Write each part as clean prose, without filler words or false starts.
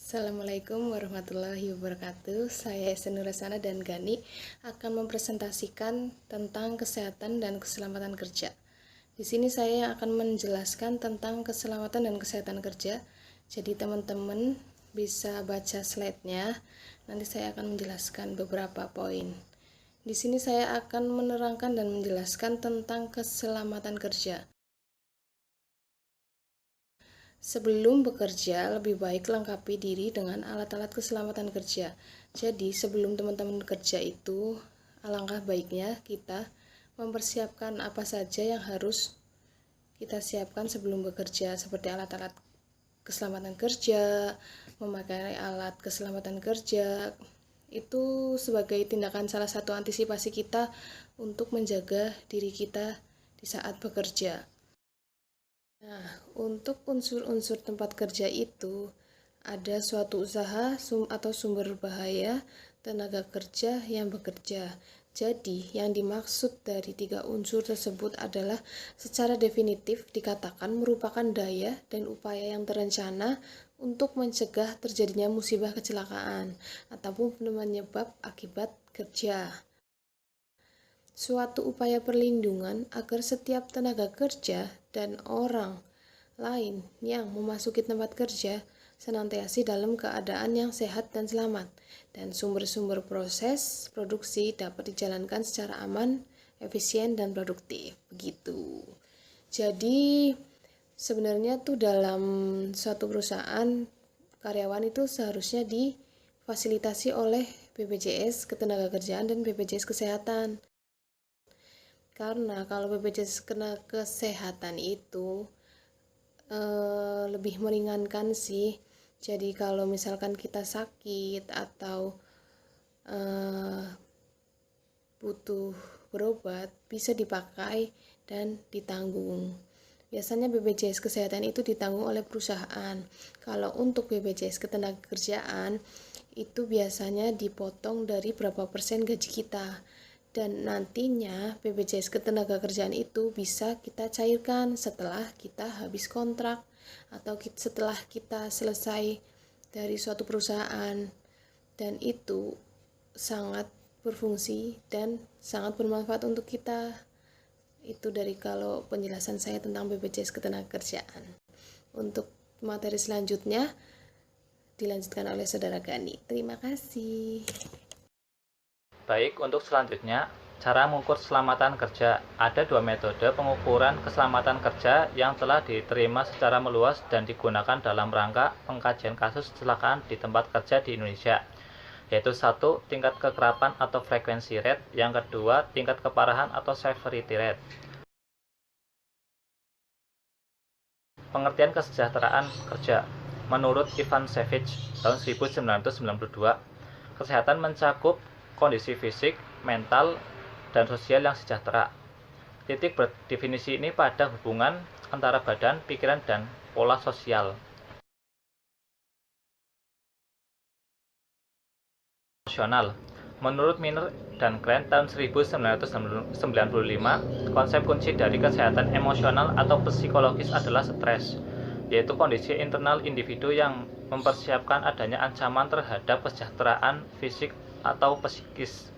Assalamualaikum warahmatullahi wabarakatuh. Saya Esen Nurasana dan Gani akan mempresentasikan tentang kesehatan dan keselamatan kerja. Di sini saya akan menjelaskan tentang keselamatan dan kesehatan kerja. Jadi teman-teman bisa baca slide-nya. Nanti saya akan menjelaskan beberapa poin. Di sini saya akan menerangkan dan menjelaskan tentang keselamatan kerja. Sebelum bekerja, lebih baik lengkapi diri dengan alat-alat keselamatan kerja. Jadi, sebelum teman-teman kerja itu, alangkah baiknya kita mempersiapkan apa saja yang harus kita siapkan sebelum bekerja, seperti alat-alat keselamatan kerja, memakai alat keselamatan kerja. Itu sebagai tindakan salah satu antisipasi kita untuk menjaga diri kita di saat bekerja. Nah, untuk unsur-unsur tempat kerja itu ada suatu usaha atau sumber bahaya tenaga kerja yang bekerja. Jadi, yang dimaksud dari 3 unsur tersebut adalah secara definitif dikatakan merupakan daya dan upaya yang terencana untuk mencegah terjadinya musibah kecelakaan ataupun penyebab akibat kerja. Suatu upaya perlindungan agar setiap tenaga kerja dan orang lain yang memasuki tempat kerja senantiasa dalam keadaan yang sehat dan selamat, dan sumber-sumber proses produksi dapat dijalankan secara aman, efisien, dan produktif. Begitu. Jadi sebenarnya tuh dalam suatu perusahaan karyawan itu seharusnya difasilitasi oleh BPJS Ketenagakerjaan dan BPJS Kesehatan. Karena kalau BPJS Kesehatan itu lebih meringankan sih. Jadi kalau misalkan kita sakit atau butuh berobat, bisa dipakai dan ditanggung. Biasanya BPJS Kesehatan itu ditanggung oleh perusahaan. Kalau untuk BPJS Ketenagakerjaan itu biasanya dipotong dari berapa persen gaji kita. Dan nantinya BPJS Ketenagakerjaan itu bisa kita cairkan setelah kita habis kontrak atau setelah kita selesai dari suatu perusahaan, dan itu sangat berfungsi dan sangat bermanfaat untuk kita. Itu dari kalau penjelasan saya tentang BPJS Ketenagakerjaan. Untuk materi selanjutnya dilanjutkan oleh Saudara Gani. Terima kasih. Baik, untuk selanjutnya, cara mengukur keselamatan kerja. Ada 2 metode pengukuran keselamatan kerja yang telah diterima secara meluas dan digunakan dalam rangka pengkajian kasus kecelakaan di tempat kerja di Indonesia, yaitu 1. Tingkat kekerapan atau frekuensi rate, yang kedua tingkat keparahan atau severity rate. Pengertian kesejahteraan kerja. Menurut Ivan Savage tahun 1992, kesehatan mencakup kondisi fisik, mental, dan sosial yang sejahtera. Titik berdefinisi ini pada hubungan antara badan, pikiran, dan pola sosial. Emosional. Menurut Miner dan Grant tahun 1995, konsep kunci dari kesehatan emosional atau psikologis adalah stres, yaitu kondisi internal individu yang mempersiapkan adanya ancaman terhadap kesejahteraan fisik atau psikis.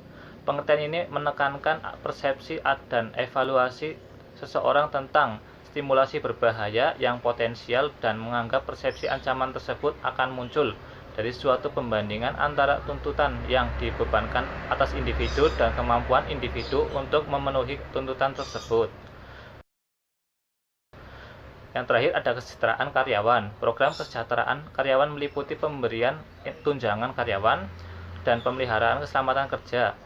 Pengertian ini menekankan persepsi dan evaluasi seseorang tentang stimulasi berbahaya yang potensial dan menganggap persepsi ancaman tersebut akan muncul dari suatu pembandingan antara tuntutan yang dibebankan atas individu dan kemampuan individu untuk memenuhi tuntutan tersebut. Yang terakhir ada kesejahteraan karyawan. Program kesejahteraan karyawan meliputi pemberian tunjangan karyawan dan pemeliharaan keselamatan kerja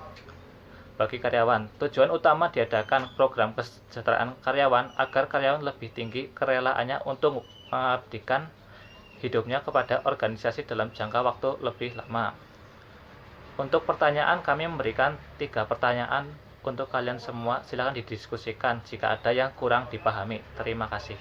bagi karyawan. Tujuan utama diadakan program kesejahteraan karyawan agar karyawan lebih tinggi kerelaannya untuk mengabdikan hidupnya kepada organisasi dalam jangka waktu lebih lama. Untuk pertanyaan, kami memberikan 3 pertanyaan untuk kalian semua. Silakan didiskusikan jika ada yang kurang dipahami. Terima kasih.